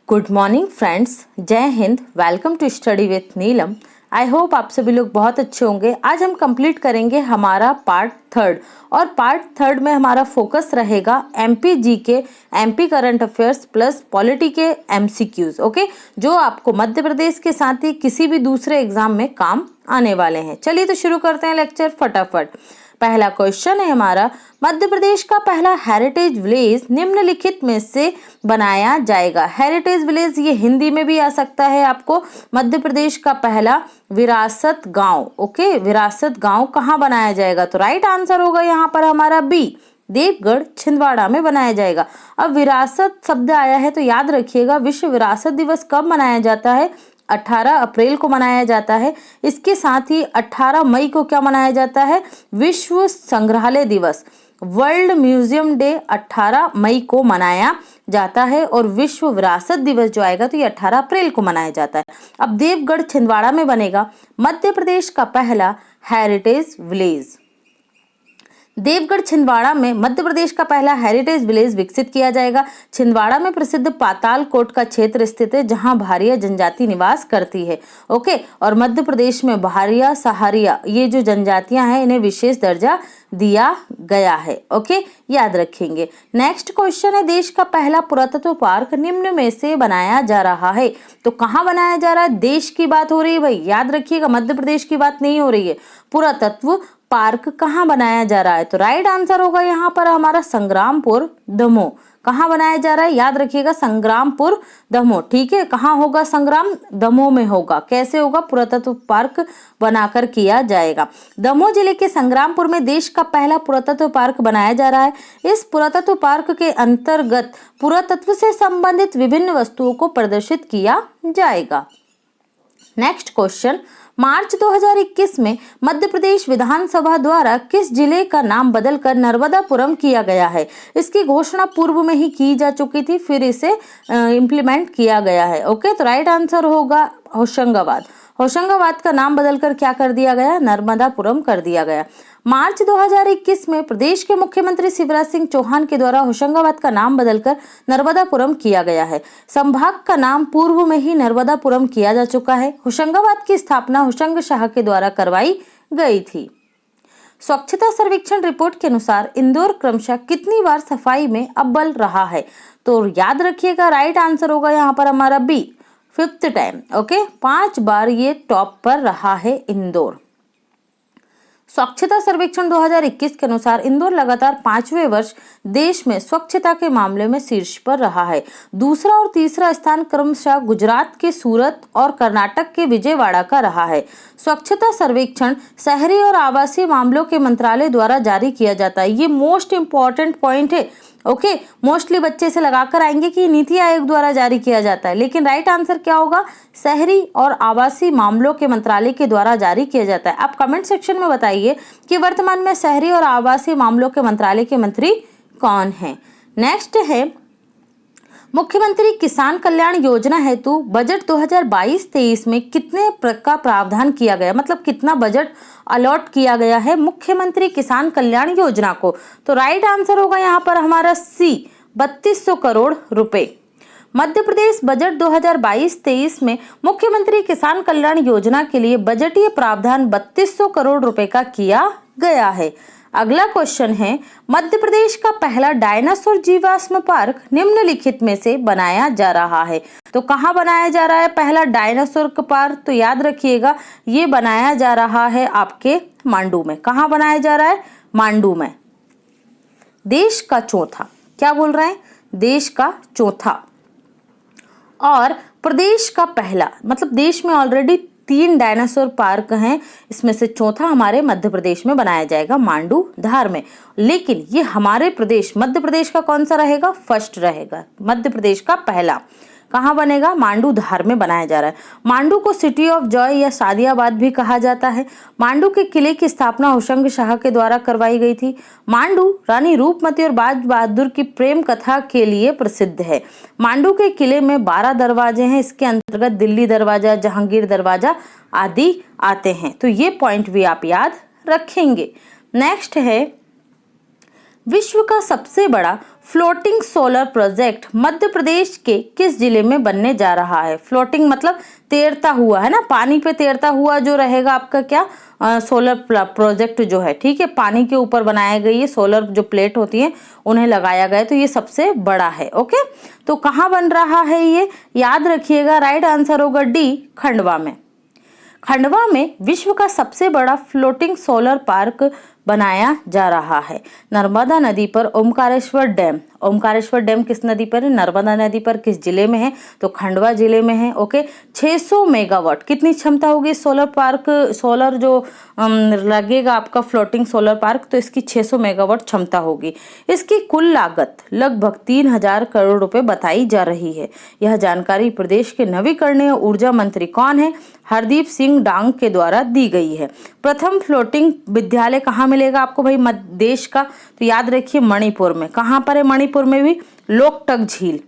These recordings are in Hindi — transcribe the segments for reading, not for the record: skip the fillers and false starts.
गुड मॉर्निंग फ्रेंड्स, जय हिंद। Welcome to study with Neelam. I hope आप सभी लोग बहुत अच्छे होंगे। आज हम कंप्लीट करेंगे हमारा पार्ट थर्ड, और पार्ट थर्ड में हमारा फोकस रहेगा MP GK, MP current affairs plus polity के एमसीक्यूज। ओके, जो आपको मध्य प्रदेश के साथ ही किसी भी दूसरे एग्जाम में काम आने वाले हैं। चलिए तो शुरू करते हैं लेक्चर फटाफट। पहला क्वेश्चन है हमारा, मध्य प्रदेश का पहला हेरिटेज विलेज निम्नलिखित में से बनाया जाएगा। हेरिटेज विलेज ये हिंदी में भी आ सकता है आपको। मध्य प्रदेश का पहला विरासत गांव, ओके, विरासत गांव कहाँ बनाया जाएगा? तो राइट आंसर होगा यहाँ पर हमारा बी, देवगढ़ छिंदवाड़ा में बनाया जाएगा। अब विरासत शब्द आया है तो याद रखिएगा, विश्व विरासत दिवस कब मनाया जाता है? 18 अप्रैल को मनाया जाता है। इसके साथ ही 18 मई को क्या मनाया जाता है? विश्व संग्रहालय दिवस, वर्ल्ड म्यूजियम डे 18 मई को मनाया जाता है। और विश्व विरासत दिवस जो आएगा तो ये 18 अप्रैल को मनाया जाता है। अब देवगढ़ छिंदवाड़ा में बनेगा मध्य प्रदेश का पहला हेरिटेज विलेज। देवगढ़ छिंदवाड़ा में मध्य प्रदेश का पहला हेरिटेज विलेज विकसित किया जाएगा। छिंदवाड़ा में प्रसिद्ध पातालकोट का क्षेत्र स्थित है, जहां भारिया जनजाति निवास करती है। ओके, और मध्य प्रदेश में भारिया सहारिया ये जो जनजातियां हैं इन्हें विशेष दर्जा दिया गया है। ओके, याद रखेंगे। नेक्स्ट क्वेश्चन है, देश का पहला पुरातत्व पार्क निम्न में से बनाया जा रहा है। तो कहाँ बनाया जा रहा है? देश की बात हो रही है भाई, याद रखिएगा, मध्य प्रदेश की बात नहीं हो रही है। पुरातत्व पार्क कहाँ बनाया जा रहा है? तो राइट आंसर होगा यहाँ पर हमारा संग्रामपुर दमोह। कहाँ बनाया जा रहा है? याद रखिएगा, संग्रामपुर दमोह। ठीक है, कहाँ होगा? संग्राम दमोह में होगा। कैसे होगा? पुरातत्व पार्क बनाकर किया जाएगा। दमोह जिले के संग्रामपुर में देश का पहला पुरातत्व पार्क बनाया जा रहा है। इस पुरातत्व पार्क के अंतर्गत पुरातत्व से संबंधित विभिन्न वस्तुओं को प्रदर्शित किया जाएगा। नेक्स्ट क्वेश्चन, मार्च 2021 में मध्य प्रदेश विधानसभा द्वारा किस जिले का नाम बदलकर नर्मदापुरम किया गया है? इसकी घोषणा पूर्व में ही की जा चुकी थी, फिर इसे इम्प्लीमेंट किया गया है। ओके, तो राइट आंसर होगा होशंगाबाद। होशंगाबाद का नाम बदलकर क्या कर दिया गया? नर्मदापुरम कर दिया गया। मार्च 2021 में प्रदेश के मुख्यमंत्री शिवराज सिंह चौहान के द्वारा होशंगाबाद का नाम बदलकर नर्मदापुरम किया गया है। संभाग का नाम पूर्व में ही नर्मदापुरम किया जा चुका है। होशंगाबाद की स्थापना होशंग शाह के द्वारा करवाई गई थी। स्वच्छता सर्वेक्षण रिपोर्ट के अनुसार इंदौर क्रमशः कितनी बार सफाई में अव्वल रहा है? तो याद रखिएगा, राइट आंसर होगा यहाँ पर हमारा बी, 5th टाइम। ओके, 5 बार ये टॉप पर रहा है इंदौर। स्वच्छता सर्वेक्षण 2021 के अनुसार इंदौर लगातार 5वें वर्ष देश में स्वच्छता के मामले में शीर्ष पर रहा है। दूसरा और तीसरा स्थान क्रमशः गुजरात के सूरत और कर्नाटक के विजयवाड़ा का रहा है। स्वच्छता सर्वेक्षण शहरी और आवासीय मामलों के मंत्रालय द्वारा जारी किया जाता है। ये मोस्ट इंपॉर्टेंट पॉइंट है। ओके, मोस्टली बच्चे से लगाकर आएंगे कि नीति आयोग द्वारा जारी किया जाता है, लेकिन राइट आंसर क्या होगा? शहरी और आवासीय मामलों के मंत्रालय के द्वारा जारी किया जाता है। आप कमेंट सेक्शन में बताइए कि वर्तमान में शहरी और आवासीय मामलों के मंत्रालय के मंत्री कौन हैं। नेक्स्ट है, मुख्यमंत्री किसान कल्याण योजना हेतु बजट 2022-23 में कितने का प्रावधान किया गया? मतलब कितना बजट अलॉट किया गया है मुख्यमंत्री किसान कल्याण योजना को? तो राइट आंसर होगा यहाँ पर हमारा सी, 3200 करोड़ रुपए। मध्य प्रदेश बजट 2022-23 में मुख्यमंत्री किसान कल्याण योजना के लिए बजटीय प्रावधान 3200 करोड़ रुपए का किया गया है। अगला क्वेश्चन है, मध्य प्रदेश का पहला डायनासोर जीवाश्म पार्क निम्नलिखित में से बनाया जा रहा है। तो कहाँ बनाया जा रहा है पहला डायनासोर का पार्क? तो याद रखिएगा, ये बनाया जा रहा है आपके मांडू में। कहाँ बनाया जा रहा है? मांडू में। देश का चौथा, क्या बोल रहे हैं? देश का चौथा। और प्रदेश का पहला, मतलब देश में ऑलरेडी 3 डायनासोर पार्क हैं, इसमें से चौथा हमारे मध्य प्रदेश में बनाया जाएगा, मांडू धार में। लेकिन ये हमारे प्रदेश मध्य प्रदेश का कौन सा रहेगा? फर्स्ट रहेगा। मध्य प्रदेश का पहला कहाँ बनेगा? मांडू धार में बनाया जा रहा है। मांडू को सिटी ऑफ जॉय या शादियाबाद भी कहा जाता है। मांडू के किले की स्थापना होशंग शाह के द्वारा करवाई गई थी। मांडू रानी रूपमती और बाज बहादुर की प्रेम कथा के लिए प्रसिद्ध है। मांडू के किले में 12 दरवाजे हैं। इसके अंतर्गत दिल्ली दरवाजा, जहांगीर दरवाजा आदि आते हैं। तो ये पॉइंट भी आप याद रखेंगे। नेक्स्ट है, विश्व का सबसे बड़ा floating solar project Madhya Pradesh के किस जिले में बनने जा रहा है? फ्लोटिंग मतलब तैरता हुआ, है ना, पानी पे तैरता हुआ जो रहेगा आपका क्या सोलर प्रोजेक्ट जो है, ठीक है, पानी के ऊपर बनाया गई ये सोलर जो प्लेट होती है उन्हें लगाया गया, तो ये सबसे बड़ा है। ओके, तो कहाँ बन रहा है ये? याद रखिएगा, राइट आंसर होगा डी, खंडवा में। खंडवा में विश्व का सबसे बड़ा फ्लोटिंग सोलर पार्क बनाया जा रहा है। नर्मदा नदी पर ओमकारेश्वर डैम, ओमकारेश्वर डैम किस नदी पर है? नर्मदा नदी पर। किस जिले में है? तो खंडवा जिले में है। ओके, 600 मेगावाट कितनी क्षमता होगी सोलर पार्क, सोलर जो लगेगा आपका फ्लोटिंग सोलर पार्क, तो इसकी 600 मेगावाट क्षमता होगी। इसकी कुल लागत लगभग 3000 करोड़ रुपए बताई जा रही है। यह जानकारी प्रदेश के नवीकरणीय ऊर्जा मंत्री कौन है? हरदीप सिंह डांग के द्वारा दी गई है। प्रथम फ्लोटिंग विद्यालय कहाँ मिलेगा आपको भाई देश का? तो याद रखिए मणिपुर में। कहाँ पर है मणिपुर में भी? लोकटक झील,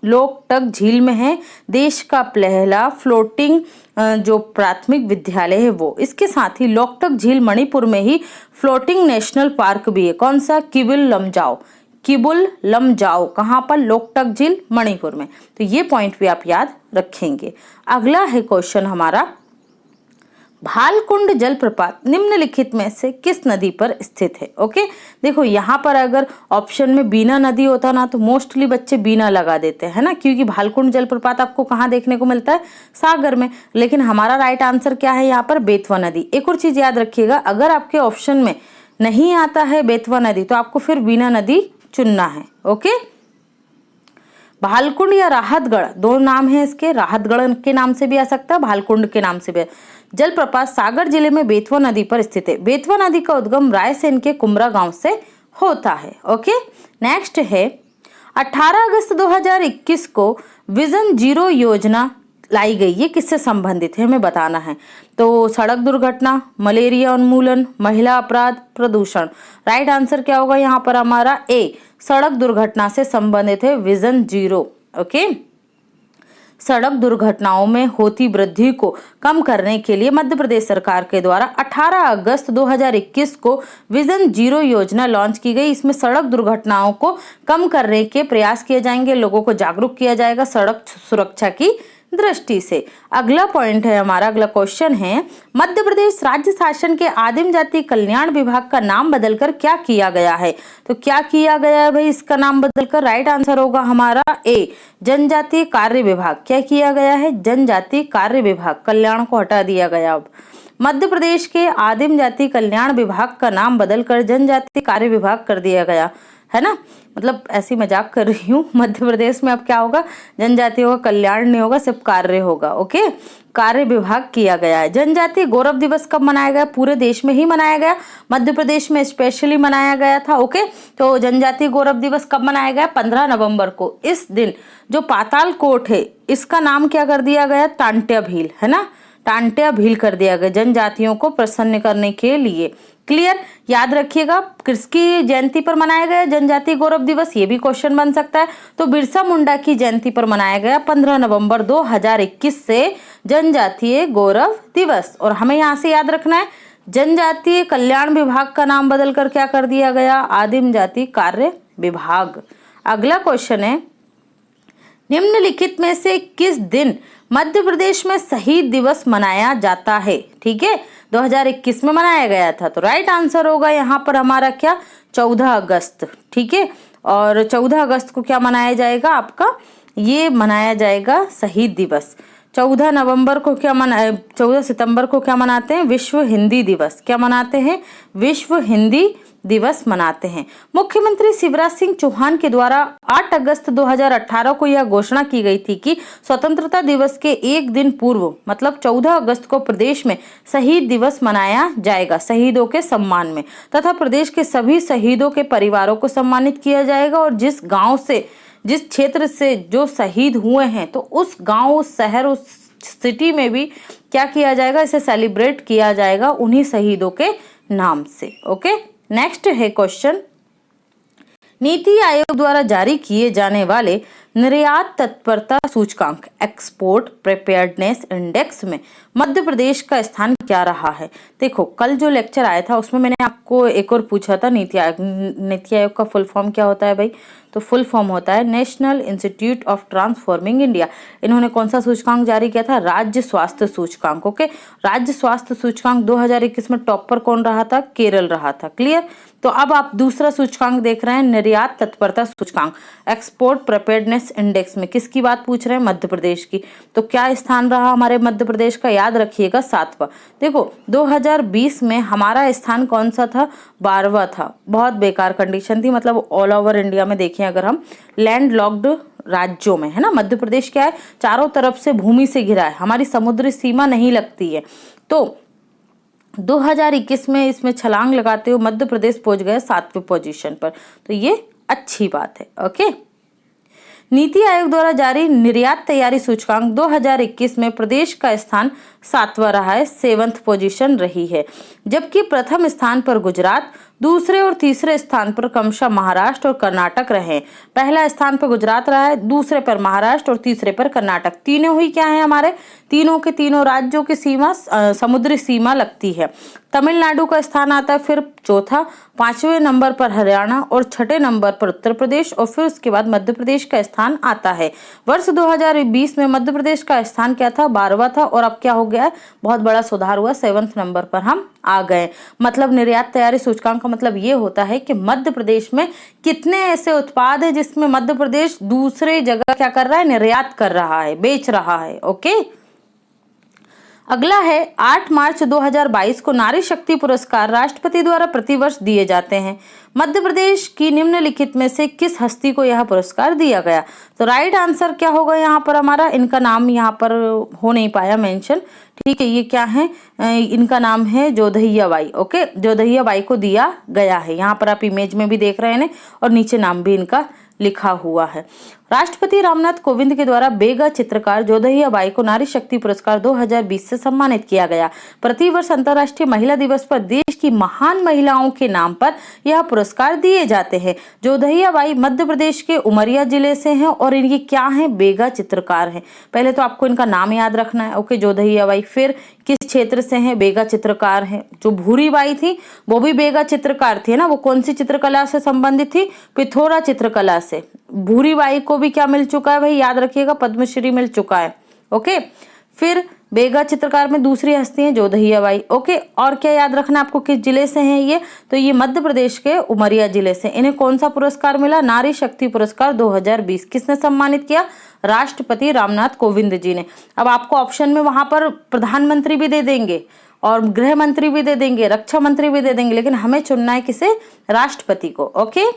लोकटक झील में है देश का पहला फ्लोटिंग जो प्राथमिक विद्यालय है वो। इसके साथ ही लोकटक झील मणिपुर में ही फ्लोटिंग नेशनल पार्क भी है। कौन सा? किबुल लमजाओ, किबुल लमजाओ कहाँ पर? लोकटक झील मणिपुर में। तो ये पॉइंट भी आप याद रखेंगे। अगला है क्वेश्चन हमारा, भालकुंड जलप्रपात निम्नलिखित में से किस नदी पर स्थित है? ओके, देखो यहाँ पर अगर ऑप्शन में बीना नदी होता ना तो मोस्टली बच्चे बीना लगा देते हैं ना, क्योंकि भालकुंड जलप्रपात आपको कहाँ देखने को मिलता है? सागर में। लेकिन हमारा राइट आंसर क्या है यहाँ पर? बेतवा नदी। एक और चीज याद रखिएगा, अगर आपके ऑप्शन में नहीं आता है बेतवा नदी तो आपको फिर बीना नदी चुनना है। ओके, भालकुंड या राहतगढ़ दो नाम है इसके, राहतगढ़ के नाम से भी आ सकता है, भालकुंड के नाम से भी। जलप्रपात सागर जिले में बेतवा नदी पर स्थित है। बेतवा नदी का उद्गम रायसेन के कुमरा गांव से होता है। ओके, नेक्स्ट है 18 अगस्त 2021 को विजन जीरो योजना लाई गई, ये किससे संबंधित है हमें बताना है। तो सड़क दुर्घटना, मलेरिया उन्मूलन, महिला अपराध, प्रदूषण। राइट आंसर क्या होगा यहाँ पर हमारा? ए, सड़क दुर्घटना से संबंधित है विजन जीरो। ओके, सड़क दुर्घटनाओं में होती वृद्धि को कम करने के लिए मध्य प्रदेश सरकार के द्वारा 18 अगस्त 2021 को विजन जीरो योजना लॉन्च की गई। इसमें सड़क दुर्घटनाओं को कम करने के प्रयास किए जाएंगे, लोगों को जागरूक किया जाएगा सड़क सुरक्षा की दृष्टि से। अगला पॉइंट है हमारा, अगला क्वेश्चन है, मध्य प्रदेश राज्य शासन के आदिम जाति कल्याण विभाग का नाम बदलकर क्या किया गया है? तो क्या किया गया है भाई इसका नाम बदलकर? राइट आंसर होगा हमारा ए, जनजातीय कार्य विभाग। क्या किया गया है? जनजातीय कार्य विभाग, कल्याण को हटा दिया गया। अब मध्य प्रदेश के आदिम जाति कल्याण विभाग का नाम बदलकर जनजातीय कार्य विभाग कर दिया गया है ना, मतलब ऐसी मजाक कर रही हूँ। मध्य प्रदेश में अब क्या होगा? जनजातियों का कल्याण नहीं होगा, सिर्फ कार्य होगा। ओके, कार्य विभाग किया गया है। जनजातीय गौरव दिवस कब मनाया गया? पूरे देश में ही मनाया गया, मध्य प्रदेश में स्पेशली मनाया गया था। ओके, तो जनजातीय गौरव दिवस कब मनाया गया? 15 नवंबर को। इस दिन जो पाताल कोट है इसका नाम क्या कर दिया गया? टांट्या भील, है ना, टांट्या भील कर दिया गया जनजातियों को प्रसन्न करने के लिए। क्लियर? याद रखिएगा किसकी जयंती पर मनाया गया जनजातीय गौरव दिवस? ये भी क्वेश्चन बन सकता है। तो बिरसा मुंडा की जयंती पर मनाया गया 15 नवंबर 2021 से जनजातीय गौरव दिवस। और हमें यहाँ से याद रखना है जनजातीय कल्याण विभाग का नाम बदलकर क्या कर दिया गया? आदिम जाति कार्य विभाग। अगला क्वेश्चन है, निम्नलिखित में से किस दिन मध्य प्रदेश में शहीद दिवस मनाया जाता है? ठीक है, 2021 में मनाया गया था। तो राइट आंसर होगा यहाँ पर हमारा क्या? 14 अगस्त। ठीक है, और 14 अगस्त को क्या मनाया जाएगा आपका? ये मनाया जाएगा शहीद दिवस। 14 नवंबर को क्या 14 सितंबर को क्या मनाते हैं? विश्व हिंदी दिवस। क्या मनाते हैं? विश्व हिंदी दिवस मनाते हैं। मुख्यमंत्री शिवराज सिंह चौहान के द्वारा 8 अगस्त 2018 को यह घोषणा की गई थी कि स्वतंत्रता दिवस के एक दिन पूर्व मतलब 14 अगस्त को प्रदेश में शहीद दिवस मनाया जाएगा शहीदों के सम्मान में, तथा प्रदेश के सभी शहीदों के परिवारों को सम्मानित किया जाएगा। और जिस गाँव से, जिस क्षेत्र से जो शहीद हुए हैं तो उस गाँव, उस शहर, उस सिटी में भी क्या किया जाएगा? इसे सेलिब्रेट किया जाएगा उन्हीं शहीदों के नाम से। ओके, नेक्स्ट है क्वेश्चन, नीति आयोग द्वारा जारी किए जाने वाले निर्यात तत्परता सूचकांक एक्सपोर्ट प्रिपेयर्डनेस इंडेक्स में मध्य प्रदेश का स्थान क्या रहा है। देखो, कल जो लेक्चर आया था उसमें मैंने आपको एक और पूछा था नीति आयोग का फुल फॉर्म क्या होता है भाई। तो फुल फॉर्म होता है national institute of transforming India. इन्होंने कौन सा सूचकांक जारी किया था? राज्य स्वास्थ्य सूचकांक। ओके, राज्य स्वास्थ्य सूचकांक 2021 में टॉप पर कौन रहा था? केरल रहा था। क्लियर। तो अब आप दूसरा सूचकांक देख रहे हैं, निर्यात तत्परता सूचकांक एक्सपोर्ट प्रिपेयर्डनेस इंडेक्स में किसकी बात पूछ रहे हैं? मध्य प्रदेश की। तो क्या स्थान रहा हमारे मध्य प्रदेश का? याद रखिएगा 7वां। देखो 2020 में हमारा स्थान कौन सा था? 12वां था। बहुत बेकार कंडीशन थी, मतलब ऑल ओवर इंडिया में देखें अगर हम लैंड लॉक्ड राज्यों में, है ना, मध्य प्रदेश क्या है? चारों तरफ से भूमि से घिरा है, हमारी समुद्री सीमा नहीं लगती है। तो 2021 में इसमें छलांग लगाते हुए मध्य प्रदेश पहुंच गए 7वें पोजीशन पर। तो ये अच्छी बात है। ओके, नीति आयोग द्वारा जारी निर्यात तैयारी सूचकांक 2021 में प्रदेश का स्थान 7वां रहा है, 7th पोजीशन रही है। जबकि प्रथम स्थान पर गुजरात, दूसरे और तीसरे स्थान पर क्रमशः महाराष्ट्र और कर्नाटक रहे। पहला स्थान पर गुजरात रहा है, दूसरे पर महाराष्ट्र और तीसरे पर कर्नाटक। तीनों ही क्या है हमारे? तीनों के तीनों राज्यों की सीमा समुद्री सीमा लगती है। तमिलनाडु का स्थान आता है फिर चौथा, 5वें नंबर पर हरियाणा और 6ठे नंबर पर उत्तर प्रदेश और फिर उसके बाद मध्य प्रदेश का स्थान आता है। वर्ष 2020 में मध्य प्रदेश का स्थान क्या था? 12वां था और अब क्या हो गया है? बहुत बड़ा सुधार हुआ, 7वें नंबर पर हम आ गए। मतलब निर्यात तैयारी सूचकांक का मतलब ये होता है कि मध्य प्रदेश में कितने ऐसे उत्पाद है जिसमें मध्य प्रदेश दूसरे जगह क्या कर रहा है? निर्यात कर रहा है, बेच रहा है। ओके, अगला है 8 मार्च 2022 को नारी शक्ति पुरस्कार राष्ट्रपति द्वारा प्रतिवर्ष दिए जाते हैं। मध्य प्रदेश की निम्नलिखित में से किस हस्ती को यह पुरस्कार दिया गया? तो राइट आंसर क्या होगा यहाँ पर हमारा? इनका नाम यहाँ पर हो नहीं पाया मेंशन, ठीक है। ये क्या है? इनका नाम है जोधैया बाई। ओके, जोधैया बाई को दिया गया है। यहाँ पर आप इमेज में भी देख रहे हैं और नीचे नाम भी इनका लिखा हुआ है। राष्ट्रपति रामनाथ कोविंद के द्वारा बेगा चित्रकार जोधैया बाई को नारी शक्ति पुरस्कार 2020 से सम्मानित किया गया। प्रतिवर्ष अंतर्राष्ट्रीय महिला दिवस पर देश की महान महिलाओं के नाम पर यह पुरस्कार दिए जाते हैं। जोधैया बाई मध्य प्रदेश के उमरिया जिले से हैं और इनकी क्या है? बेगा चित्रकार हैं। पहले तो आपको इनका नाम याद रखना है। ओके, जोधैया बाई। फिर किस क्षेत्र से हैं? बेगा चित्रकार हैं। जो भूरी बाई थी वो भी बेगा चित्रकार थी ना, वो कौन सी चित्रकला से संबंधित थी? पिथौरा चित्रकला से। भूरी बाई को भी क्या मिल चुका है भाई? याद रखिएगा, पद्मश्री मिल चुका है। ओके, फिर बेगा चित्रकार में दूसरी हस्ती है जोधैया बाई। ओके, और क्या याद रखना आपको? किस जिले से हैं ये? तो ये मध्य प्रदेश के उमरिया जिले से। इन्हें कौन सा पुरस्कार मिला? नारी शक्ति पुरस्कार 2020। किसने सम्मानित किया? राष्ट्रपति रामनाथ कोविंद जी ने। अब आपको ऑप्शन में वहां पर प्रधानमंत्री भी दे देंगे और गृह मंत्री भी दे देंगे, रक्षा मंत्री भी दे देंगे, लेकिन हमें चुनना है किसे? राष्ट्रपति को। ओके,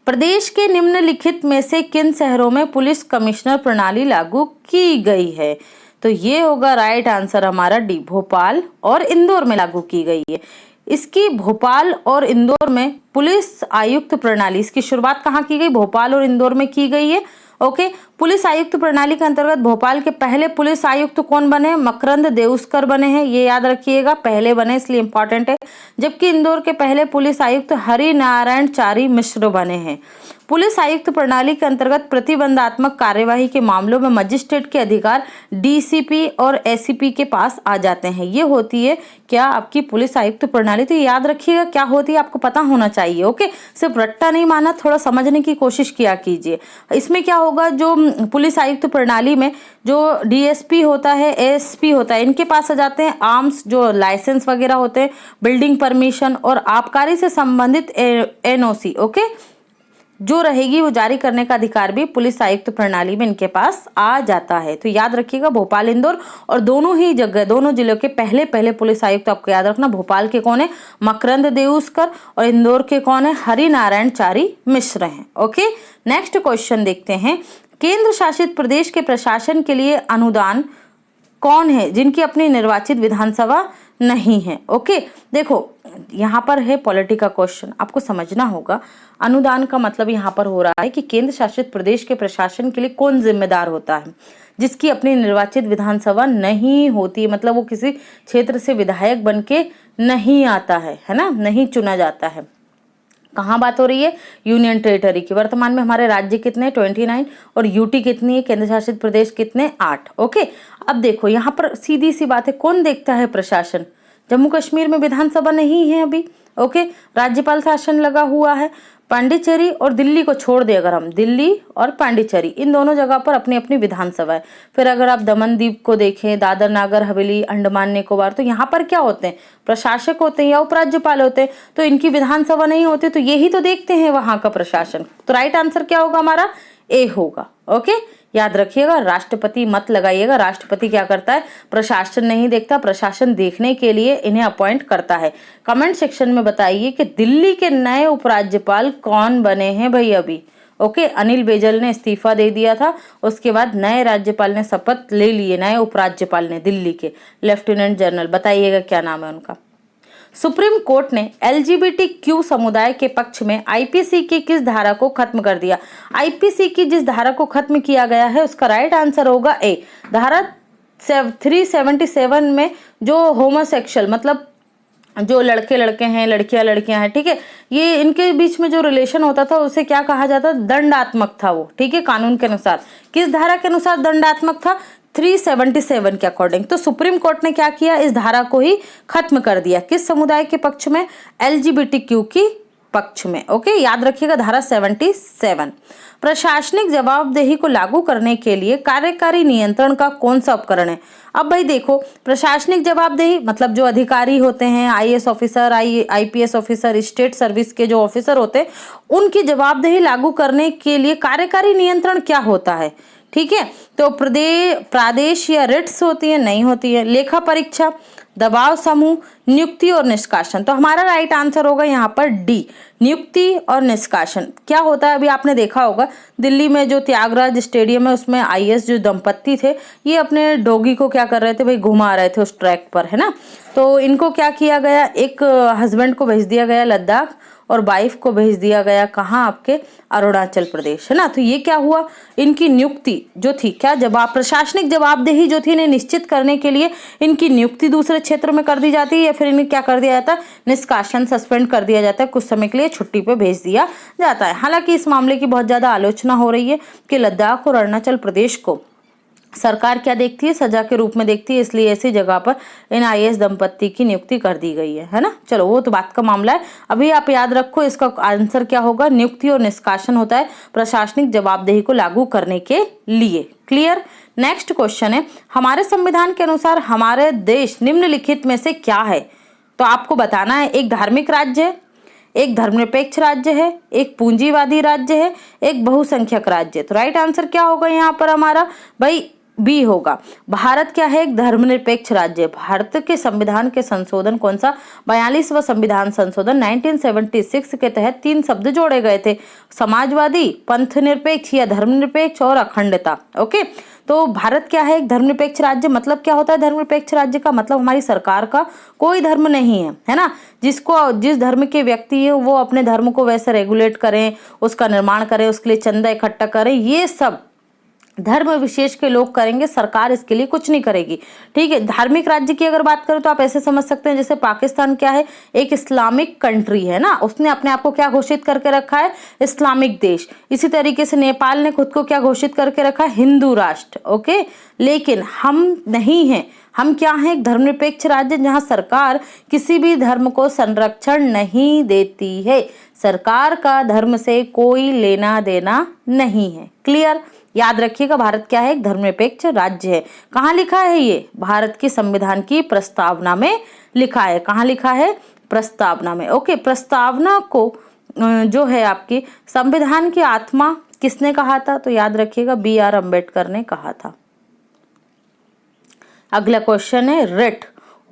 प्रदेश के निम्नलिखित में से किन शहरों में पुलिस कमिश्नर प्रणाली लागू की गई है? तो ये होगा राइट आंसर हमारा डी, भोपाल और इंदौर में लागू की गई है। इसकी भोपाल और इंदौर में पुलिस आयुक्त प्रणाली, इसकी शुरुआत कहाँ की गई? भोपाल और इंदौर में की गई है। ओके, पुलिस आयुक्त प्रणाली के अंतर्गत भोपाल के पहले पुलिस आयुक्त कौन बने? मकरंद देउस्कर बने हैं, ये याद रखिएगा, पहले बने इसलिए इंपॉर्टेंट है। जबकि इंदौर के पहले पुलिस आयुक्त हरि नारायण चारी मिश्र बने हैं। पुलिस आयुक्त प्रणाली के अंतर्गत प्रतिबंधात्मक कार्यवाही के मामलों में मजिस्ट्रेट के अधिकार डीसीपी और एसीपी के पास आ जाते हैं। ये होती है क्या? आपकी पुलिस आयुक्त प्रणाली। तो याद रखिएगा क्या होती है, आपको पता होना चाहिए। ओके, सिर्फ रट्टा नहीं माना, थोड़ा समझने की कोशिश किया कीजिए। इसमें क्या होगा? जो पुलिस आयुक्त प्रणाली में जो डीएसपी होता है, एएसपी होता है, इनके पास आ जाते हैं आर्म्स, जो लाइसेंस वगैरह होते हैं, बिल्डिंग परमिशन और आबकारी से संबंधित एनओसी। ओके, जो रहेगी वो जारी करने का अधिकार भी पुलिस आयुक्त प्रणाली में इनके पास आ जाता है। तो याद रखिएगा भोपाल इंदौर, और दोनों ही जगह दोनों जिलों के पहले पहले पुलिस आयुक्त आपको याद रखना। भोपाल के कौन है? मकरंद देउस्कर, और इंदौर के कौन है? हरि नारायण चारी मिश्र हैं। ओके, नेक्स्ट क्वेश्चन देखते हैं। केंद्र शासित प्रदेश के प्रशासन के लिए अनुदान कौन है जिनकी अपनी निर्वाचित विधानसभा नहीं है? ओके, देखो यहाँ पर है पॉलिटी का क्वेश्चन, आपको समझना होगा। अनुदान का मतलब यहाँ पर हो रहा है कि केंद्र शासित प्रदेश के प्रशासन के लिए कौन जिम्मेदार होता है जिसकी अपनी निर्वाचित विधानसभा नहीं होती, मतलब वो किसी क्षेत्र से विधायक बन के नहीं आता है ना, नहीं चुना जाता है। कहाँ बात हो रही है? यूनियन टेरिटरी की। वर्तमान में हमारे राज्य कितने? 29 और यूटी कितनी है? केंद्र शासित प्रदेश कितने? 8। ओके, अब देखो यहाँ पर सीधी सी बात है, कौन देखता है प्रशासन? जम्मू कश्मीर में विधानसभा नहीं है अभी। ओके, राज्यपाल शासन लगा हुआ है। पांडिचेरी और दिल्ली को छोड़ दे अगर हम, दिल्ली और पांडिचेरी इन दोनों जगह पर अपनी अपनी विधानसभा है। फिर अगर आप दमन द्वीप को देखें, दादर नागर हवेली, अंडमान निकोबार, तो यहाँ पर क्या होते हैं? प्रशासक होते हैं या उपराज्यपाल होते हैं, तो इनकी विधानसभा नहीं होती, तो यही तो देखते हैं वहां का प्रशासन। तो राइट आंसर क्या होगा हमारा? ए होगा। ओके, याद रखिएगा, राष्ट्रपति मत लगाइएगा। राष्ट्रपति क्या करता है? प्रशासन नहीं देखता, प्रशासन देखने के लिए इन्हें अपॉइंट करता है। कमेंट सेक्शन में बताइए कि दिल्ली के नए उपराज्यपाल कौन बने हैं भाई अभी। ओके, अनिल बैजल ने इस्तीफा दे दिया था, उसके बाद नए राज्यपाल ने शपथ ले लिए, नए उपराज्यपाल ने दिल्ली के, लेफ्टिनेंट जनरल। बताइएगा क्या नाम है उनका। सुप्रीम कोर्ट ने LGBTQ समुदाय के पक्ष में आईपीसी की किस धारा को खत्म कर दिया? आईपीसी की जिस धारा को खत्म किया गया है उसका राइट आंसर होगा ए। धारा 377 में जो होमोसेक्सुअल मतलब जो लड़के लड़के हैं, लड़कियां लड़कियां हैं, ठीक है, ये इनके बीच में जो रिलेशन होता था उसे क्या कहा जाता? दंडात्मक था वो, ठीक है, कानून के अनुसार। किस धारा के अनुसार दंडात्मक था? 377 के अकॉर्डिंग। तो सुप्रीम कोर्ट ने क्या किया? इस धारा को ही खत्म कर दिया। किस समुदाय के पक्ष में? LGBTQ की पक्ष में। ओके, याद रखिएगा धारा 77। प्रशासनिक जवाबदेही को लागू करने के लिए कार्यकारी नियंत्रण का कौन सा उपकरण है? अब भाई देखो, प्रशासनिक जवाबदेही मतलब जो अधिकारी होते हैं, IAS officer, IPS officer, state service के जो ऑफिसर होते हैं, उनकी जवाबदेही लागू करने के लिए कार्यकारी नियंत्रण क्या होता है? ठीक है, तो प्रादेश या रिट्स होती है? नहीं होती है। लेखा परीक्षा, दबाव समूह, नियुक्ति और निष्कासन। तो हमारा राइट आंसर होगा यहाँ पर डी, नियुक्ति और निष्कासन। क्या होता है, अभी आपने देखा होगा दिल्ली में जो त्यागराज स्टेडियम है उसमें IAS जो दंपत्ति थे, ये अपने डॉगी को क्या कर रहे थे भाई? घुमा रहे थे उस ट्रैक पर, है ना। तो इनको क्या किया गया? एक हस्बैंड को भेज दिया गया लद्दाख और वाइफ को भेज दिया गया कहाँ? आपके अरुणाचल प्रदेश, है ना। तो ये क्या हुआ? इनकी नियुक्ति जो थी, क्या प्रशासनिक जवाबदेही जो थी इन्हें निश्चित करने के लिए इनकी नियुक्ति दूसरे क्षेत्र में कर दी जाती है, या फिर इन्हें क्या कर दिया जाता है? निष्कासन, सस्पेंड कर दिया जाता है, कुछ समय के लिए छुट्टी पे भेज दिया जाता है। हालांकि इस मामले की बहुत ज्यादा आलोचना हो रही है कि लद्दाख और अरुणाचल प्रदेश को सरकार क्या देखती है? सजा के रूप में देखती है, इसलिए ऐसी जगह पर इन IAS दंपत्ति की नियुक्ति कर दी गई है ना। चलो वो तो बात का मामला है, अभी आप याद रखो इसका आंसर क्या होगा? नियुक्ति और निष्कासन होता है प्रशासनिक जवाबदेही को लागू करने के लिए। क्लियर। नेक्स्ट क्वेश्चन है, हमारे संविधान के अनुसार हमारे देश निम्नलिखित में से क्या है? तो आपको बताना है, एक धार्मिक राज्य है, एक धर्मनिरपेक्ष राज्य है, एक पूंजीवादी राज्य है, एक बहुसंख्यक राज्य है। तो राइट आंसर क्या होगा यहाँ पर हमारा भाई? बी होगा। भारत क्या है? एक धर्मनिरपेक्ष राज्य। भारत के संविधान के संशोधन कौन सा? 42वां संविधान संशोधन 1976 के तहत 3 शब्द जोड़े गए थे, समाजवादी, पंथ निरपेक्ष या धर्मनिरपेक्ष और अखंडता। ओके, तो भारत क्या है? एक धर्मनिरपेक्ष राज्य। मतलब क्या होता है धर्मनिरपेक्ष राज्य का? मतलब हमारी सरकार का कोई धर्म नहीं है ना। जिस धर्म के व्यक्ति है वो अपने धर्म को वैसे रेगुलेट करें, उसका निर्माण करें, उसके लिए चंदा इकट्ठा करें, ये सब धर्म विशेष के लोग करेंगे, सरकार इसके लिए कुछ नहीं करेगी। ठीक है, धार्मिक राज्य की अगर बात करें तो आप ऐसे समझ सकते हैं जैसे पाकिस्तान क्या है? एक इस्लामिक कंट्री है ना, उसने अपने आप को क्या घोषित करके रखा है? इस्लामिक देश। इसी तरीके से नेपाल ने खुद को क्या घोषित करके रखा है? हिंदू राष्ट्र। ओके, लेकिन हम नहीं हैं, हम क्या हैं? एक धर्मनिरपेक्ष राज्य जहां सरकार किसी भी धर्म को संरक्षण नहीं देती है। सरकार का धर्म से कोई लेना देना नहीं है। क्लियर। याद रखिएगा, भारत क्या है? एक धर्मनिरपेक्ष राज्य है। कहाँ लिखा है ये? भारत के संविधान की प्रस्तावना में लिखा है। कहाँ लिखा है? प्रस्तावना में। ओके, प्रस्तावना को जो है आपकी संविधान की आत्मा किसने कहा था? तो याद रखिएगा BR अम्बेडकर ने कहा था। अगला क्वेश्चन है, रिट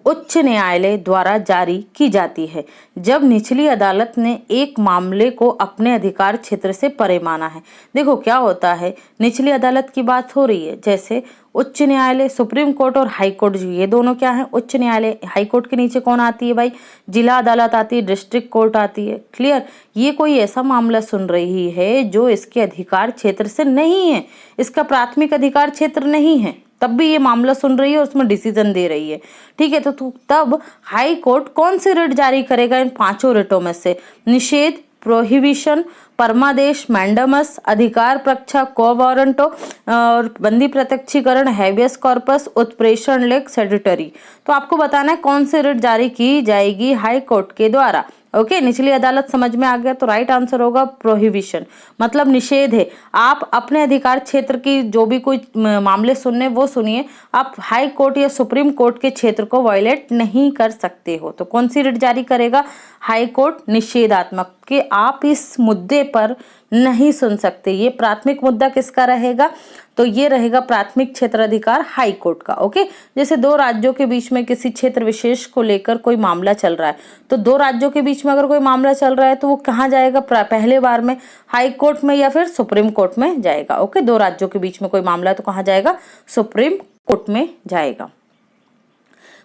उच्च न्यायालय द्वारा जारी की जाती है जब निचली अदालत ने एक मामले को अपने अधिकार क्षेत्र से परे माना है। देखो क्या होता है, निचली अदालत की बात हो रही है, जैसे उच्च न्यायालय, सुप्रीम कोर्ट और हाई कोर्ट, ये दोनों क्या है? उच्च न्यायालय। हाई कोर्ट के नीचे कौन आती है भाई? जिला अदालत आती है, डिस्ट्रिक्ट कोर्ट आती है। क्लियर। ये कोई ऐसा मामला सुन रही है जो इसके अधिकार क्षेत्र से नहीं है, इसका प्राथमिक अधिकार क्षेत्र नहीं है, तब भी ये मामला सुन रही है और उसमें डिसीजन दे रही है। ठीक है, तो तब हाई कोर्ट कौन सी रिट जारी करेगा इन 5 रिटों में से? निषेध, प्रोहिबिशन, परमादेश, मैंडेमस, अधिकार प्रक्षा, को वारंटो और बंदी प्रत्यक्षीकरण, हैबियस कॉर्पस, उत्प्रेषण लेख, सेडिटरी। तो आपको बताना है कौन सी रिट जारी की जाएगी हाई कोर्ट के द्वारा। ओके, निचली अदालत समझ में आ गया। तो राइट आंसर होगा प्रोहिबिशन, मतलब निषेध है। आप अपने अधिकार क्षेत्र की जो भी कोई मामले सुनने वो सुनिए, आप हाई कोर्ट या सुप्रीम कोर्ट के क्षेत्र को वायलेट नहीं कर सकते हो। तो कौन सी रिट जारी करेगा हाई कोर्ट? निषेधात्मक, कि आप इस मुद्दे पर नहीं सुन सकते। ये प्राथमिक मुद्दा किसका रहेगा? तो ये रहेगा प्राथमिक क्षेत्र अधिकार हाई कोर्ट का। ओके, जैसे दो राज्यों के बीच में किसी क्षेत्र विशेष को लेकर कोई मामला चल रहा है, तो दो राज्यों के बीच में अगर कोई मामला चल रहा है तो वो कहाँ जाएगा? पहले बार में हाई कोर्ट में या फिर सुप्रीम कोर्ट में जाएगा। ओके, दो राज्यों के बीच में कोई मामला है तो कहाँ जाएगा? सुप्रीम कोर्ट में जाएगा।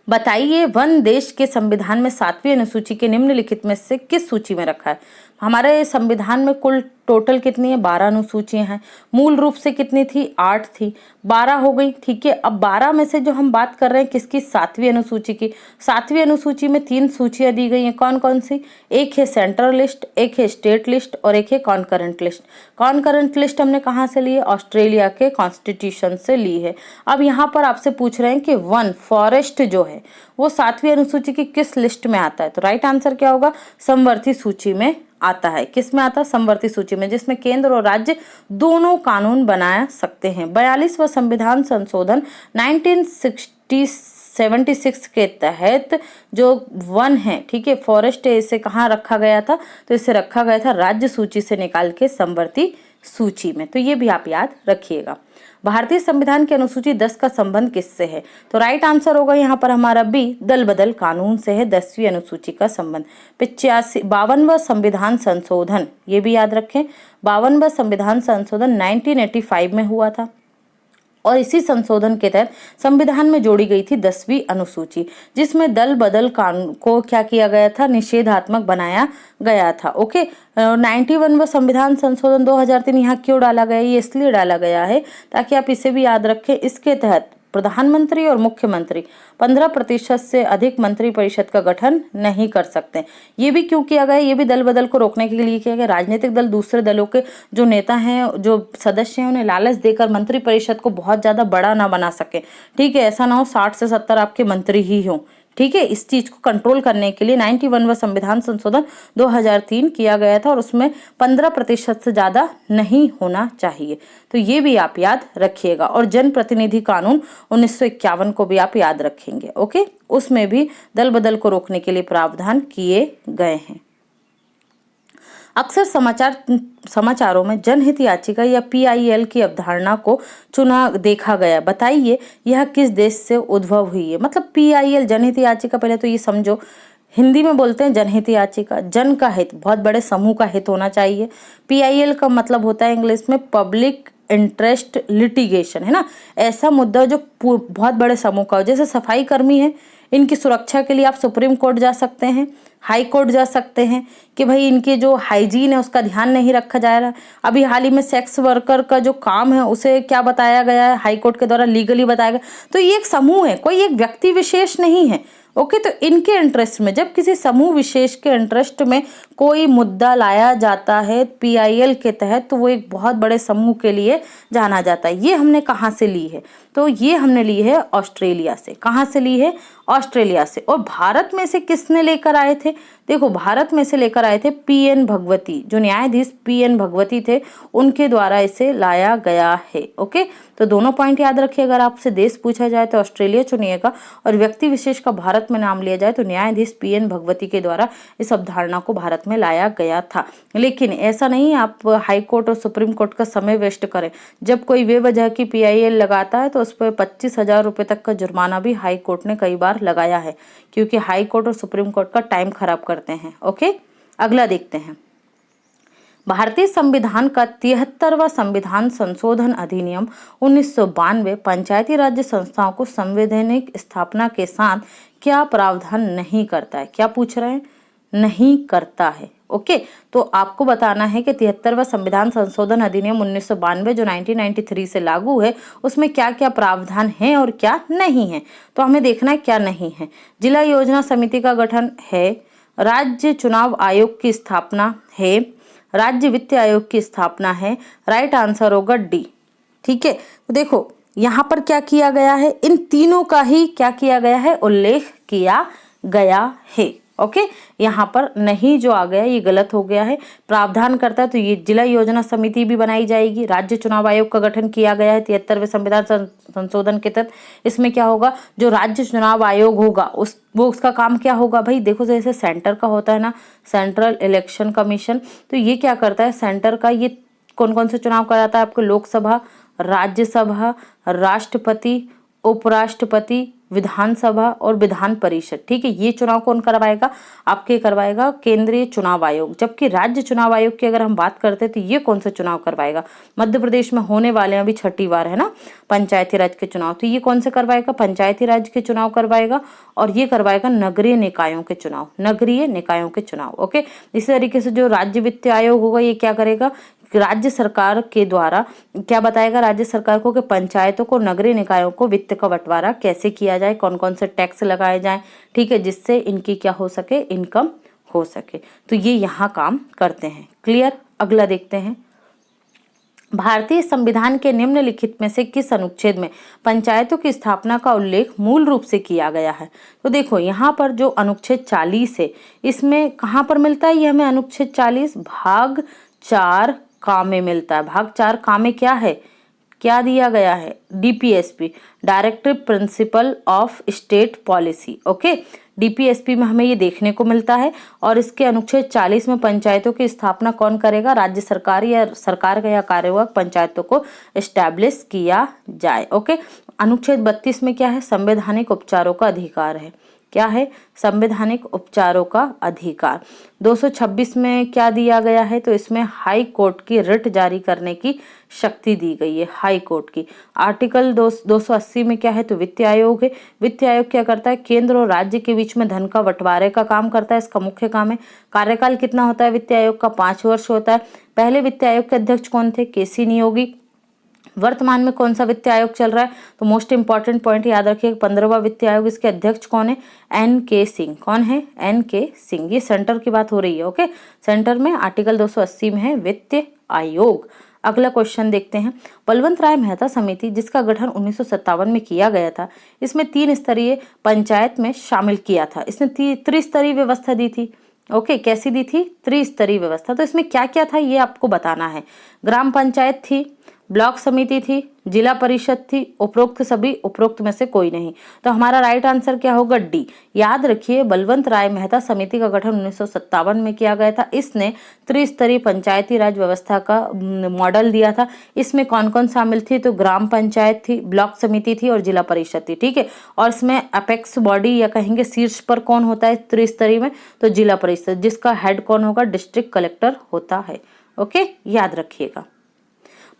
बताइए, वन देश के संविधान में 7वीं अनुसूची के निम्नलिखित में से किस सूची में रखा है? हमारे संविधान में कुल टोटल कितनी है? 12 अनुसूचियां हैं। मूल रूप से कितनी थी? 8 थी, 12 हो गई। ठीक है, अब 12 में से जो हम बात कर रहे हैं किसकी? 7वीं अनुसूची की। 7वीं अनुसूची में 3 सूचियां दी गई हैं। कौन कौन सी? एक है सेंट्रल लिस्ट, एक है स्टेट लिस्ट और एक है कॉन्करेंट लिस्ट। कॉन्करेंट लिस्ट हमने कहाँ से ली है? ऑस्ट्रेलिया के कॉन्स्टिट्यूशन से ली है। अब यहाँ पर आपसे पूछ रहे हैं कि वन फॉरेस्ट जो है वो 7वीं अनुसूची की किस लिस्ट में आता है? तो राइट आंसर क्या होगा? समवर्ती सूची में आता है। किस में आता है? समवर्ती सूची में, जिसमें केंद्र और राज्य दोनों कानून बना सकते हैं। 42वां संविधान संशोधन 1976 के तहत जो वन है, ठीक है, फॉरेस्ट है, इसे कहाँ रखा गया था? तो इसे रखा गया था राज्य सूची से निकाल के समवर्ती सूची में। तो ये भी आप याद रखिएगा। भारतीय संविधान की अनुसूची 10 का संबंध किससे है? तो राइट आंसर होगा यहाँ पर हमारा बी, दल बदल कानून से है 10वीं अनुसूची का संबंध। 52वां संविधान संशोधन, ये भी याद रखें, 52वां संविधान संशोधन 1985 में हुआ था और इसी संशोधन के तहत संविधान में जोड़ी गई थी 10वीं अनुसूची, जिसमें दल बदल कानून को क्या किया गया था? निषेधात्मक बनाया गया था। ओके, 91वां संविधान संशोधन 2003 यहाँ क्यों डाला गया? ये इसलिए डाला गया है ताकि आप इसे भी याद रखें। इसके तहत प्रधानमंत्री और मुख्यमंत्री 15% से अधिक मंत्री परिषद का गठन नहीं कर सकते। ये भी क्यों किया गया? ये भी दल बदल को रोकने के लिए किया गया। राजनीतिक दल दूसरे दलों के जो नेता हैं, जो सदस्य हैं, उन्हें लालच देकर मंत्री परिषद को बहुत ज्यादा बड़ा ना बना सके। ठीक है, ऐसा ना हो 60 से 70 आपके मंत्री ही हों। ठीक है, इस चीज को कंट्रोल करने के लिए 91वां संविधान संशोधन 2003 किया गया था और उसमें 15% से ज्यादा नहीं होना चाहिए। तो ये भी आप याद रखिएगा। और जन प्रतिनिधि कानून 1951 को भी आप याद रखेंगे। ओके, उसमें भी दल बदल को रोकने के लिए प्रावधान किए गए हैं। अक्सर समाचारों में जनहित याचिका या PIL की अवधारणा को चुना देखा गया। बताइए यह किस देश से उद्भव हुई है? मतलब PIL जनहित याचिका, पहले तो ये समझो, हिंदी में बोलते हैं जनहित याचिका, जन का हित, बहुत बड़े समूह का हित होना चाहिए। PIL का मतलब होता है इंग्लिश में पब्लिक इंटरेस्ट लिटिगेशन, है ना? ऐसा मुद्दा जो बहुत बड़े समूह का हो। जैसे सफाई कर्मी है, इनकी सुरक्षा के लिए आप सुप्रीम कोर्ट जा सकते हैं, हाई कोर्ट जा सकते हैं कि भाई इनके जो हाइजीन है उसका ध्यान नहीं रखा जा रहा। अभी हाल ही में सेक्स वर्कर का जो काम है उसे क्या बताया गया है? हाई कोर्ट के द्वारा लीगली बताया गया। तो ये एक समूह है, कोई एक व्यक्ति विशेष नहीं है। ओके, तो इनके इंटरेस्ट में, जब किसी समूह विशेष के इंटरेस्ट में कोई मुद्दा लाया जाता है PIL के तहत, तो वो एक बहुत बड़े समूह के लिए जाना जाता है। ये हमने कहाँ से ली है? तो ये हमने ली है ऑस्ट्रेलिया से। कहाँ से ली है? ऑस्ट्रेलिया से। और भारत में से किसने लेकर आए थे? देखो, भारत में से लेकर आए थे PN भगवती, जो न्यायाधीश PN भगवती थे, उनके द्वारा इसे लाया गया है। ओके, तो दोनों पॉइंट याद रखिए। अगर आपसे देश पूछा जाए तो ऑस्ट्रेलिया चुनिएगा और व्यक्ति विशेष का भारत में नाम लिया जाए तो न्यायाधीश PN भगवती के द्वारा इस अवधारणा को भारत में लाया गया था। लेकिन ऐसा नहीं आप हाई कोर्ट और सुप्रीम कोर्ट का समय वेस्ट करें। जब कोई बेवजह की PIL लगाता है तो उस पर 25,000 रुपये तक का जुर्माना भी हाई कोर्ट ने कई बार लगाया है, क्योंकि हाई कोर्ट और सुप्रीम कोर्ट का टाइम खराब करते हैं। ओके, अगला देखते हैं। भारतीय संविधान का 73वां संविधान संशोधन अधिनियम 1992 पंचायती राज्य संस्थाओं को संवैधानिक स्थापना के साथ क्या प्रावधान नहीं करता है? क्या पूछ रहे हैं? नहीं करता है। ओके, तो आपको बताना है कि 73वां संविधान संशोधन अधिनियम 1992 जो 1993 से लागू है, उसमें क्या क्या प्रावधान है और क्या नहीं है। तो हमें देखना है क्या नहीं है। जिला योजना समिति का गठन है, राज्य चुनाव आयोग की स्थापना है, राज्य वित्त आयोग की स्थापना है। राइट आंसर होगा डी। ठीक है, तो देखो यहाँ पर क्या किया गया है, इन तीनों का ही क्या किया गया है, उल्लेख किया गया है। ओके, यहाँ पर नहीं जो आ गया ये गलत हो गया है। प्रावधान करता है तो ये जिला योजना समिति भी बनाई जाएगी। राज्य चुनाव आयोग का गठन किया गया है 73वें संविधान संशोधन के तहत। इसमें क्या होगा, जो राज्य चुनाव आयोग होगा उसका काम क्या होगा भाई, देखो जैसे सेंटर का होता है ना, सेंट्रल इलेक्शन कमीशन, तो ये क्या करता है, सेंटर का ये कौन कौन से चुनाव कराता है आपको, लोकसभा, राज्यसभा, राष्ट्रपति, उपराष्ट्रपति, विधानसभा और विधान परिषद। ठीक है, ये चुनाव कौन करवाएगा, आपके करवाएगा केंद्रीय चुनाव आयोग। जबकि राज्य चुनाव आयोग की अगर हम बात करते हैं तो ये कौन सा चुनाव करवाएगा, मध्य प्रदेश में होने वाले हैं अभी छठी बार है ना पंचायती राज के चुनाव, तो ये कौन से करवाएगा, पंचायती राज के चुनाव करवाएगा। और ये करवाएगा नगरीय निकायों के चुनाव, नगरीय निकायों के चुनाव। ओके, इसी तरीके से जो राज्य वित्त आयोग होगा ये क्या करेगा, राज्य सरकार के द्वारा क्या बताएगा राज्य सरकार को कि पंचायतों को, नगरीय निकायों को वित्त का बंटवारा कैसे किया जाए, कौन कौन से टैक्स लगाए जाएं, ठीक है, जिससे इनकी क्या हो सके, इनकम हो सके। तो ये यहाँ काम करते हैं। क्लियर, अगला देखते हैं। भारतीय संविधान के निम्नलिखित में से किस अनुच्छेद में पंचायतों की स्थापना का उल्लेख मूल रूप से किया गया है। तो देखो यहाँ पर जो अनुच्छेद 40 है इसमें कहाँ पर मिलता है, ये हमें अनुच्छेद 40 भाग 4 का में मिलता है। भाग 4 का में क्या है, क्या दिया गया है, DPSP, directive principle of state policy. Okay, DPSP में हमें ये देखने को मिलता है। और इसके अनुच्छेद 40 में पंचायतों की स्थापना कौन करेगा, राज्य सरकार या सरकार का या कार्यवाहक पंचायतों को एस्टैब्लिश किया जाए। ओके, अनुच्छेद 32 में क्या है, संवैधानिक उपचारों का अधिकार है। क्या है, संवैधानिक उपचारों का अधिकार। 226 में क्या दिया गया है, तो इसमें हाई कोर्ट की रिट जारी करने की शक्ति दी गई है, हाई कोर्ट की। आर्टिकल 280 में क्या है, तो वित्त आयोग है। वित्त आयोग क्या करता है, केंद्र और राज्य के बीच में धन का बंटवारे का काम करता है, इसका मुख्य काम है। कार्यकाल कितना होता है वित्त आयोग का, 5 वर्ष होता है। पहले वित्त आयोग के अध्यक्ष कौन थे, केसी नियोगी। वर्तमान में कौन सा वित्त आयोग चल रहा है, तो मोस्ट इंपॉर्टेंट पॉइंट याद रखिए, 15वां वित्त आयोग, इसके अध्यक्ष कौन है, एन.के. सिंह। कौन है, एन.के. सिंह। ये सेंटर की बात हो रही है। ओके, सेंटर में आर्टिकल 280 में है वित्त आयोग। अगला क्वेश्चन देखते हैं। बलवंत राय मेहता समिति जिसका गठन 1957 में किया गया था, इसमें 3 स्तरीय पंचायत में शामिल किया था। इसने त्रिस्तरीय व्यवस्था दी थी। ओके, कैसी दी थी, त्रिस्तरीय व्यवस्था। तो इसमें क्या क्या था ये आपको बताना है। ग्राम पंचायत थी, ब्लॉक समिति थी, जिला परिषद थी, उपरोक्त सभी, उपरोक्त में से कोई नहीं। तो हमारा राइट आंसर क्या होगा, डी। याद रखिए, बलवंत राय मेहता समिति का गठन 1957 में किया गया था। इसने त्रिस्तरीय पंचायती राज व्यवस्था का मॉडल दिया था। इसमें कौन कौन शामिल थी, तो ग्राम पंचायत थी, ब्लॉक समिति थी और जिला परिषद थी। ठीक है, और इसमें अपेक्स बॉडी या कहेंगे शीर्ष पर कौन होता है त्रिस्तरीय में, तो जिला परिषद, जिसका हेड कौन होगा, डिस्ट्रिक्ट कलेक्टर होता है। ओके, याद रखिएगा।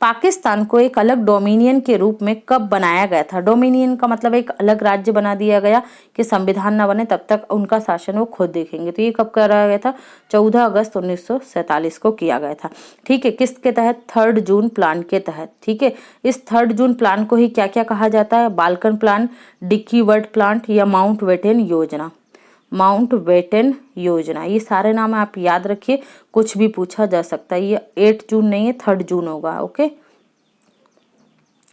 पाकिस्तान को एक अलग डोमिनियन के रूप में कब बनाया गया था। डोमिनियन का मतलब एक अलग राज्य बना दिया गया कि संविधान न बने तब तक उनका शासन वो खुद देखेंगे। तो ये कब कराया गया था, 14 अगस्त 1947 को किया गया था। ठीक है, किसके तहत, 3 जून प्लान के तहत। ठीक है, इस 3 जून प्लान को ही क्या क्या कहा जाता है, Balkan plan, Dickie Bird plan या माउंट बेटन योजना। माउंट बेटन योजना, ये सारे नाम आप याद रखिए, कुछ भी पूछा जा सकता है। ये 8 जून नहीं है, 3 जून होगा। ओके,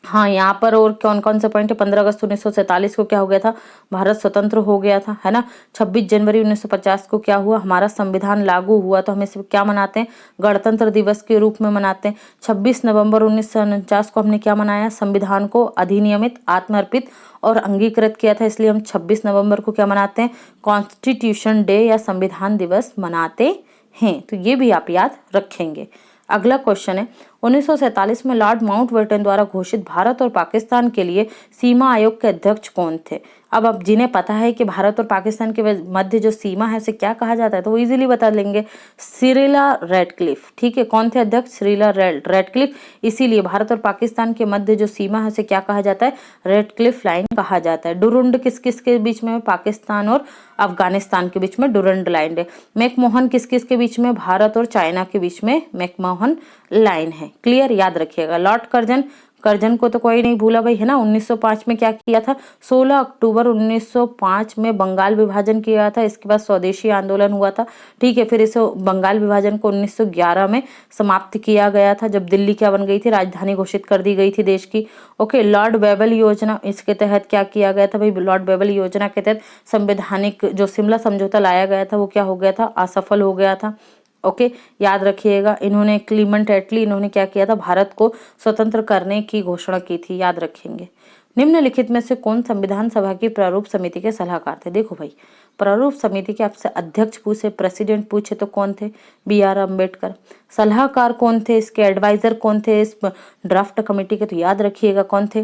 हाँ, यहाँ पर और कौन कौन से पॉइंट है, 15 अगस्त 1947 को क्या हो गया था, भारत स्वतंत्र हो गया था, है ना। 26 जनवरी 1950 को क्या हुआ, हमारा संविधान लागू हुआ। तो हम इसे क्या मनाते हैं, गणतंत्र दिवस के रूप में मनाते हैं। 26 नवंबर 1949 को हमने क्या मनाया, संविधान को अधिनियमित, आत्मर्पित और अंगीकृत किया था, इसलिए हम 26 नवंबर को क्या मनाते हैं, कॉन्स्टिट्यूशन डे या संविधान दिवस मनाते हैं। तो ये भी आप याद रखेंगे। अगला क्वेश्चन है, 1947 में लॉर्ड माउंटबेटन द्वारा घोषित भारत और पाकिस्तान के लिए सीमा आयोग के अध्यक्ष कौन थे। अब जिन्हें पता है कि भारत और पाकिस्तान के मध्य जो सीमा है उसे क्या कहा जाता है, तो वो इजीली बता लेंगे, सिरिला रेडक्लिफ। ठीक है, कौन थे अध्यक्ष, सिरिला रेडक्लिफ। इसीलिए भारत और पाकिस्तान के मध्य जो सीमा है उसे क्या कहा जाता है, रेडक्लिफ लाइन कहा जाता है। डुरुंड किस किस के बीच में, पाकिस्तान और अफगानिस्तान के बीच में डुरंड लाइन है। मैकमोहन किस किस के बीच में, भारत और चाइना के बीच में मैकमोहन लाइन है। क्लियर, याद रखिएगा। लॉर्ड कर्जन करजन को तो कोई नहीं भूला भाई, है ना। 1905 में क्या किया था, 16 अक्टूबर 1905 में बंगाल विभाजन किया था। इसके बाद स्वदेशी आंदोलन हुआ था, ठीक है। फिर इस बंगाल विभाजन को 1911 में समाप्त किया गया था, जब दिल्ली क्या बन गई थी, राजधानी घोषित कर दी गई थी देश की। ओके, लॉर्ड वेबल योजना, इसके तहत क्या किया गया था भाई, लॉर्ड वेबल योजना के तहत संवैधानिक जो शिमला समझौता लाया गया था वो क्या हो गया था, असफल हो गया था। ओके, याद रखिएगा। इन्होंने क्लीमेंट एटली, इन्होंने क्या किया था, भारत को स्वतंत्र करने की घोषणा की थी, याद रखेंगे। निम्नलिखित में से कौन संविधान सभा की प्रारूप समिति के सलाहकार थे। देखो भाई, प्रारूप समिति के आपसे अध्यक्ष पूछे, प्रेसिडेंट पूछे तो कौन थे, B.R. अम्बेडकर। सलाहकार कौन थे, इसके एडवाइजर कौन थे इस ड्राफ्ट कमेटी के, तो याद रखिएगा कौन थे,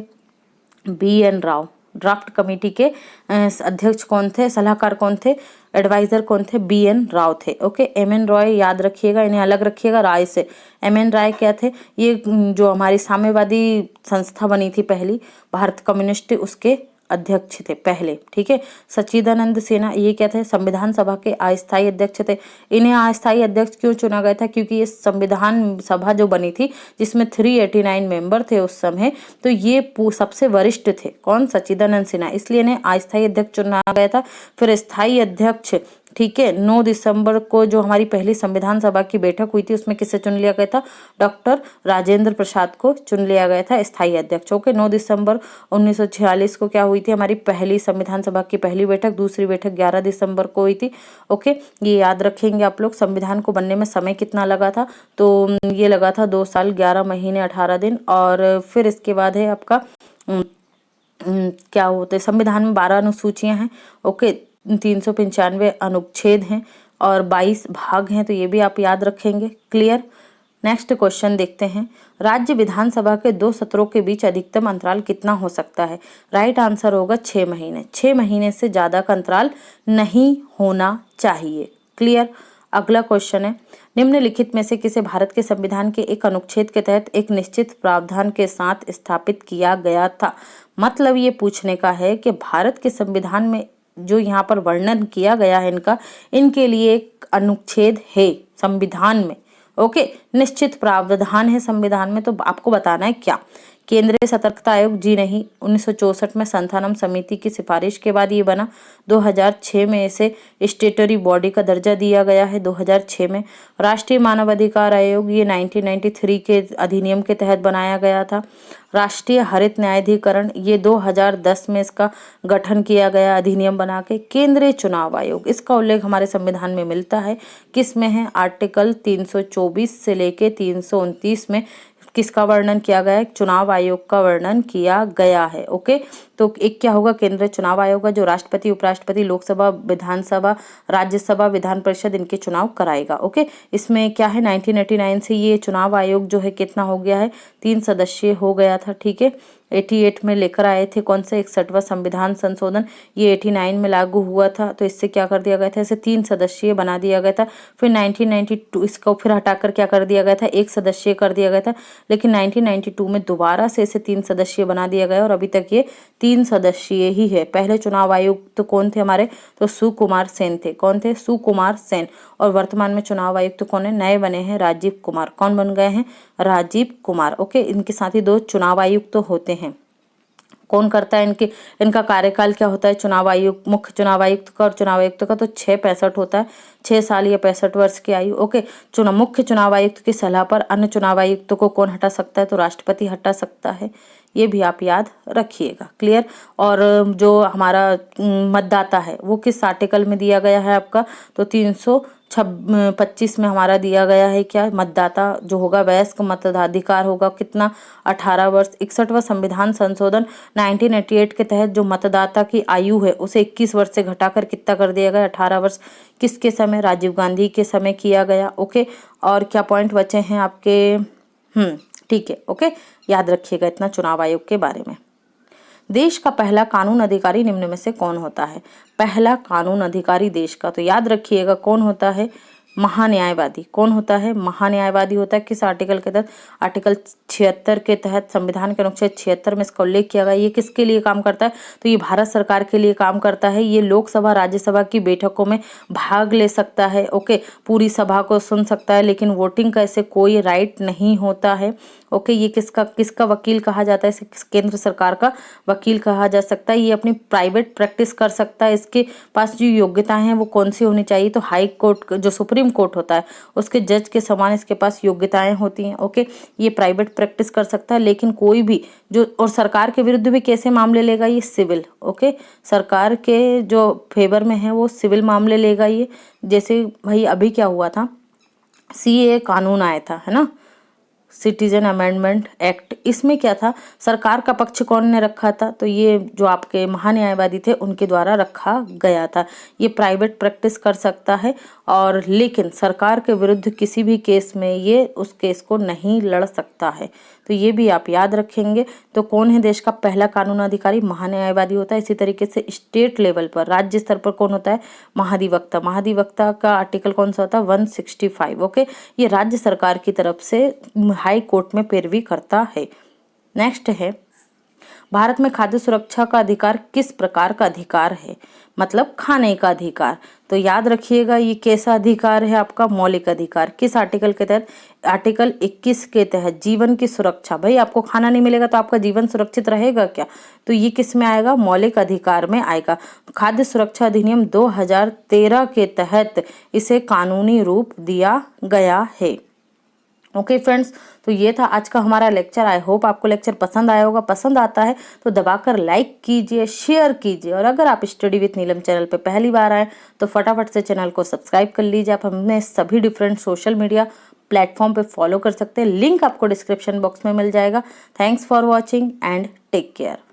B.N. राव। ड्राफ्ट कमेटी के अध्यक्ष कौन थे, सलाहकार कौन थे, एडवाइजर कौन थे, B.N. राव थे। Okay, M.N. रॉय याद रखिएगा, इन्हें अलग रखिएगा राय से। M.N. राय क्या थे, ये जो हमारी साम्यवादी संस्था बनी थी पहली, भारत कम्युनिस्ट, उसके अध्यक्ष थे पहले, ठीक है। सच्चिदानंद सिन्हा, ये क्या थे, संविधान सभा के अस्थायी अध्यक्ष थे। इन्हें अस्थायी अध्यक्ष क्यों चुना गया था, क्योंकि ये संविधान सभा जो बनी थी जिसमें 389 मेंबर थे उस समय, तो ये सबसे वरिष्ठ थे। कौन, सच्चिदानंद सिन्हा, इसलिए इन्हें अस्थायी अध्यक्ष चुना गया था। फिर स्थायी अध्यक्ष, ठीक है, 9 दिसंबर को जो हमारी पहली संविधान सभा की बैठक हुई थी उसमें किसे चुन लिया गया था, डॉक्टर राजेंद्र प्रसाद को चुन लिया गया था स्थायी अध्यक्ष। ओके, 9 दिसंबर 1946 को क्या हुई थी हमारी पहली संविधान सभा की पहली बैठक, दूसरी बैठक 11 दिसंबर को हुई थी। ओके, ये याद रखेंगे आप लोग। संविधान को बनने में समय कितना लगा था, तो ये लगा था 2 साल 11 महीने 18 दिन। और फिर इसके बाद है आपका क्या होते हैं, संविधान में 12 अनुसूचियां हैं। ओके, 395 अनुच्छेद हैं और 22 भाग हैं, तो ये भी आप याद रखेंगे। क्लियर। नेक्स्ट क्वेश्चन देखते हैं, राज्य विधानसभा के 2 सत्रों के बीच अधिकतम अंतराल कितना हो सकता है। राइट आंसर होगा 6 महीने। 6 महीने से ज्यादा का अंतराल नहीं होना चाहिए। क्लियर। अगला क्वेश्चन है, निम्नलिखित में से किसे भारत के संविधान के एक अनुच्छेद के तहत एक निश्चित प्रावधान के साथ स्थापित किया गया था। मतलब ये पूछने का है कि भारत के संविधान में जो यहाँ पर वर्णन किया गया है इनका, इनके लिए एक अनुच्छेद है संविधान में। ओके, निश्चित प्रावधान है संविधान में, तो आपको बताना है क्या। केंद्रीय सतर्कता आयोग, जी नहीं, 1964 में संथानम समिति की सिफारिश के बाद ये बना। 2006 में इसे स्टेटरी बॉडी का दर्जा दिया गया है, 2006 में। राष्ट्रीय मानवाधिकार आयोग, ये 1993 के अधिनियम के तहत बनाया गया था। राष्ट्रीय हरित न्यायाधिकरण, ये 2010 में इसका गठन किया गया अधिनियम बना के। केंद्रीय चुनाव आयोग, इसका उल्लेख हमारे संविधान में मिलता है, किस में है, आर्टिकल 324 से लेके 329 में किसका वर्णन किया गया है, चुनाव आयोग का वर्णन किया गया है। ओके, तो एक क्या होगा, केंद्रीय चुनाव आयोग का, जो राष्ट्रपति, उपराष्ट्रपति, लोकसभा, विधानसभा, राज्यसभा, विधान परिषद, इनके चुनाव कराएगा। ओके, इसमें क्या है, 1989 से ये चुनाव आयोग जो है कितना हो गया है, 3 सदस्यीय हो गया था, ठीक है। 88 में लेकर आए थे, कौन सा, 61वां संविधान संशोधन, ये 89 में लागू हुआ था, तो इससे क्या कर दिया गया था, इसे 3 सदस्यीय बना दिया गया था। फिर 1992 इसको फिर हटाकर क्या कर दिया गया था, 1 सदस्यीय कर दिया गया था, लेकिन 1992 में दोबारा से इसे 3 सदस्यीय बना दिया गया और अभी तक ये 3 सदस्यीय ही है। पहले चुनाव आयुक्त तो कौन थे हमारे, तो सुकुमार सेन थे। कौन थे, सुकुमार सेन। और वर्तमान में चुनाव आयुक्त कौन है, नए बने हैं राजीव कुमार। कौन बन गए हैं, राजीव कुमार। ओके, इनके साथ ही 2 चुनाव आयुक्त तो होते हैं। कौन करता है इनका कार्यकाल क्या होता है, चुनाव आयुक्त, मुख्य चुनाव आयुक्त का और चुनाव आयुक्त का, तो 665 होता है, 6 साल या 65 वर्ष की आयु। ओके, मुख्य चुनाव आयुक्त की सलाह पर अन्य चुनाव आयुक्तों को कौन हटा सकता है, तो राष्ट्रपति हटा सकता है। ये भी आप याद रखिएगा। क्लियर। और जो हमारा मतदाता है वो किस आर्टिकल में दिया गया है आपका, तो 325 में हमारा दिया गया है क्या, मतदाता जो होगा वयस्क मताधिकार होगा कितना, 18 वर्ष। 61वां संविधान संशोधन 1988 के तहत जो मतदाता की आयु है उसे 21 वर्ष से घटाकर कितना कर दिया गया, 18 वर्ष। किसके समय, राजीव गांधी के समय किया गया। ओके, और क्या पॉइंट बचे हैं आपके, ठीक है। ओके, याद रखिएगा इतना चुनाव आयोग के बारे में। देश का पहला कानून अधिकारी निम्न में से कौन होता है, पहला कानून अधिकारी देश का, तो याद रखिएगा कौन होता है, महान्यायवादी कौन होता है? महान्यायवादी होता है। किस आर्टिकल के तहत? आर्टिकल 76 के तहत संविधान के अनुच्छेद 76 में इसका उल्लेख किया गया। ये किसके लिए काम करता है? तो ये भारत सरकार के लिए काम करता है। ये लोकसभा राज्यसभा की बैठकों में भाग ले सकता है, ओके, पूरी सभा को सुन सकता है, लेकिन वोटिंग का ऐसे कोई राइट नहीं होता है, ओके। ये किसका वकील कहा जाता है? इसे केंद्र सरकार का वकील कहा जा सकता है। ये अपनी प्राइवेट प्रैक्टिस कर सकता है। इसके पास जो योग्यताएं हैं वो कौन सी होनी चाहिए? तो हाई कोर्ट जो सुप्रीम कोर्ट होता है उसके जज के समान इसके पास योग्यताएं होती हैं, ओके। ये प्राइवेट प्रैक्टिस कर सकता है, लेकिन कोई भी जो और सरकार के विरुद्ध भी कैसे मामले लेगा? ये सिविल, ओके। सरकार के जो फेवर में है वो सिविल मामले लेगा ये। जैसे भाई अभी क्या हुआ था, सीए कानून आया था, है ना, सिटीजन अमेंडमेंट एक्ट। इसमें क्या था, सरकार का पक्ष कौन ने रखा था? तो ये जो आपके महान्यायवादी थे उनके द्वारा रखा गया था। ये प्राइवेट प्रैक्टिस कर सकता है, और लेकिन सरकार के विरुद्ध किसी भी केस में ये उस केस को नहीं लड़ सकता है। तो ये भी आप याद रखेंगे। तो कौन है देश का पहला कानून अधिकारी? महान्यायवादी होता है। इसी तरीके से स्टेट लेवल पर, राज्य स्तर पर कौन होता है? महाधिवक्ता। महाधिवक्ता का आर्टिकल कौन सा होता है? 165, ओके। ये राज्य सरकार की तरफ से हाई कोर्ट में पैरवी करता है। नेक्स्ट है, भारत में खाद्य सुरक्षा का अधिकार किस प्रकार का अधिकार है? मतलब खाने का अधिकार। तो याद रखिएगा ये कैसा अधिकार है आपका? मौलिक अधिकार। किस आर्टिकल के तहत? आर्टिकल 21 के तहत। जीवन की सुरक्षा। भाई आपको खाना नहीं मिलेगा तो आपका जीवन सुरक्षित रहेगा क्या? तो ये किस में आएगा? मौलिक अधिकार में आएगा। खाद्य सुरक्षा अधिनियम 2013 के तहत इसे कानूनी रूप दिया गया है। ओके फ्रेंड्स, तो ये था आज का हमारा लेक्चर। आई होप आपको लेक्चर पसंद आया होगा। पसंद आता है तो दबाकर लाइक कीजिए, शेयर कीजिए, और अगर आप स्टडी विथ नीलम चैनल पे पहली बार आए तो फटाफट से चैनल को सब्सक्राइब कर लीजिए। आप हमें सभी डिफरेंट सोशल मीडिया प्लेटफॉर्म पे फॉलो कर सकते हैं। लिंक आपको डिस्क्रिप्शन बॉक्स में मिल जाएगा। Thanks for watching and take care.